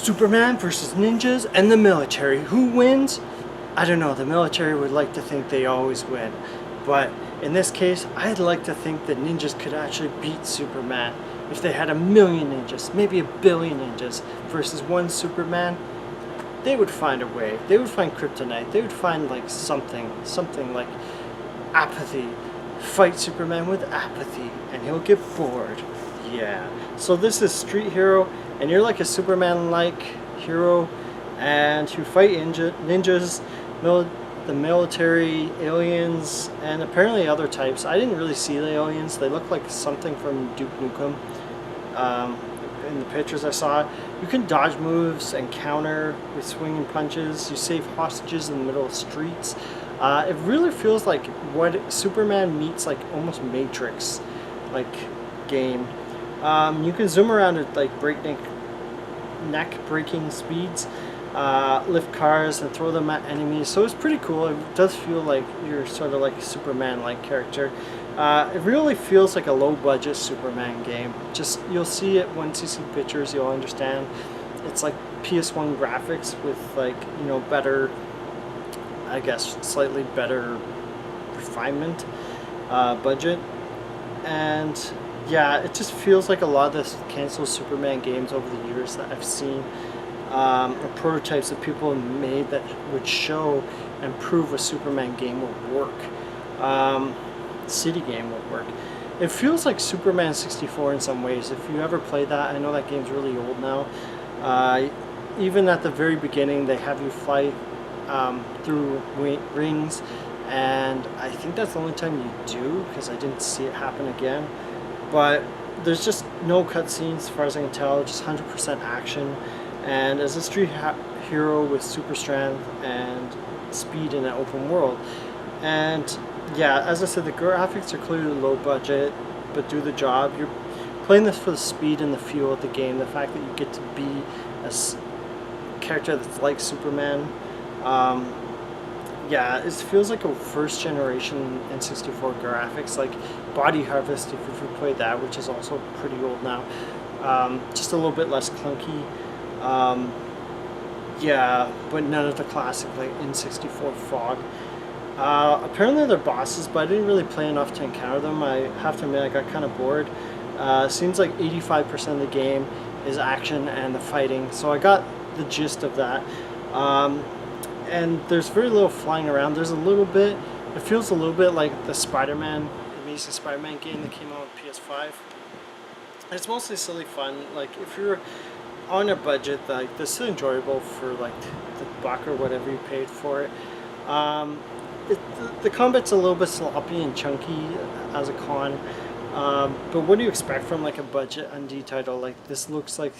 Superman versus ninjas and the military. Who wins? I don't know. The military would like to think they always win. But in this case, I'd like to think that ninjas could actually beat Superman. If they had 1,000,000 ninjas, maybe 1,000,000,000 ninjas versus one Superman, they would find a way. They would find kryptonite. They would find like something like apathy. Fight Superman with apathy and he'll get bored. Yeah. So this is Street Hero and you're like a Superman-like hero and you fight ninjas, the military, aliens, and apparently other types. I didn't really see the aliens. They look like something from Duke Nukem. In the pictures I saw, you can dodge moves and counter with swinging punches. You save hostages in the middle of streets. It really feels like what Superman meets like almost Matrix like game. You can zoom around at like breakneck breaking speeds, lift cars and throw them at enemies, so it's pretty cool. It does feel like you're sort of like a Superman like character. It really feels like a low budget Superman game. Just you'll see it once you see pictures, you'll understand. It's like PS1 graphics with like, you know, better, I guess slightly better refinement budget. And yeah, it just feels like a lot of the canceled Superman games over the years that I've seen, or prototypes that people have made that would show and prove a Superman game would work. City game would work. It feels like Superman 64 in some ways. If you ever played that, I know that game's really old now. Even at the very beginning, they have you fly through rings, and I think that's the only time you do, because I didn't see it happen again. But there's just no cutscenes as far as I can tell, just 100% action. And as a Street Hero with super strength and speed in an open world. And yeah, as I said, the graphics are clearly low budget, but do the job. You're playing this for the speed and the feel of the game, the fact that you get to be a character that's like Superman. Yeah, it feels like a first generation N64 graphics, like Body Harvest, if you've played that, which is also pretty old now. Just a little bit less clunky. Yeah, but none of the classic like N64 fog. Apparently they're bosses, but I didn't really play enough to encounter them. I have to admit I got kind of bored. Seems like 85% of the game is action and the fighting, so I got the gist of that. And there's very little flying around. There's a little bit, it feels a little bit like the Spider-Man, Amazing Spider-Man game that came out on PS5. And it's mostly silly fun. Like if you're on a budget, like this is enjoyable for like the buck or whatever you paid for it. The combat's a little bit sloppy and chunky as a con, but what do you expect from like a budget indie title? Like this looks like,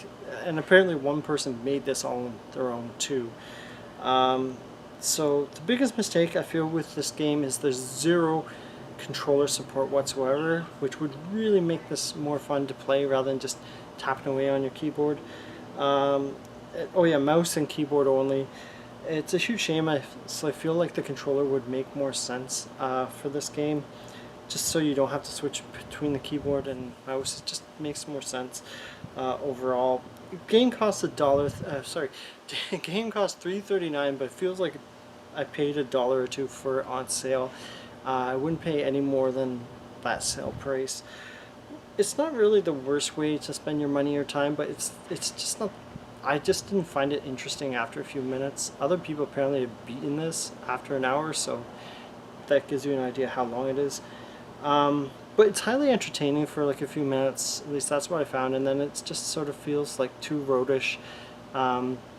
and apparently one person made this all on their own too. So the biggest mistake I feel with this game is there's zero controller support whatsoever, which would really make this more fun to play rather than just tapping away on your keyboard. Oh yeah, mouse and keyboard only. It's a huge shame. I feel like the controller would make more sense for this game, just so you don't have to switch between the keyboard and mouse. It just makes more sense overall. Game costs game costs $3.39, but it feels like I paid $1 or $2 for it on sale. I wouldn't pay any more than that sale price. It's not really the worst way to spend your money or time, but it's just not. I just didn't find it interesting after a few minutes. Other people apparently have beaten this after an hour, so that gives you an idea how long it is. But it's highly entertaining for like a few minutes, at least that's what I found, and then it just sort of feels like too roadish.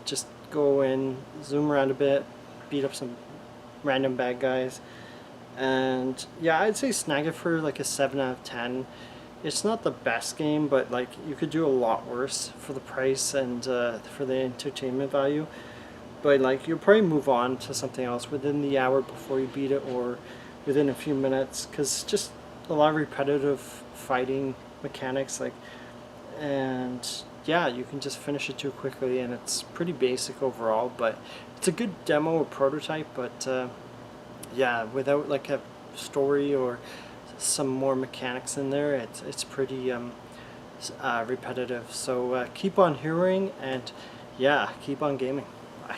Just go in, zoom around a bit, beat up some random bad guys, and yeah, I'd say snag it for like a 7 out of 10. It's not the best game, but like you could do a lot worse for the price and for the entertainment value. But like you'll probably move on to something else within the hour before you beat it, or within a few minutes, because just a lot of repetitive fighting mechanics, like, and yeah, you can just finish it too quickly, and it's pretty basic overall. But it's a good demo or prototype, but yeah, without like a story or some more mechanics in there, it's pretty repetitive. So keep on hearing, and yeah, keep on gaming. Bye.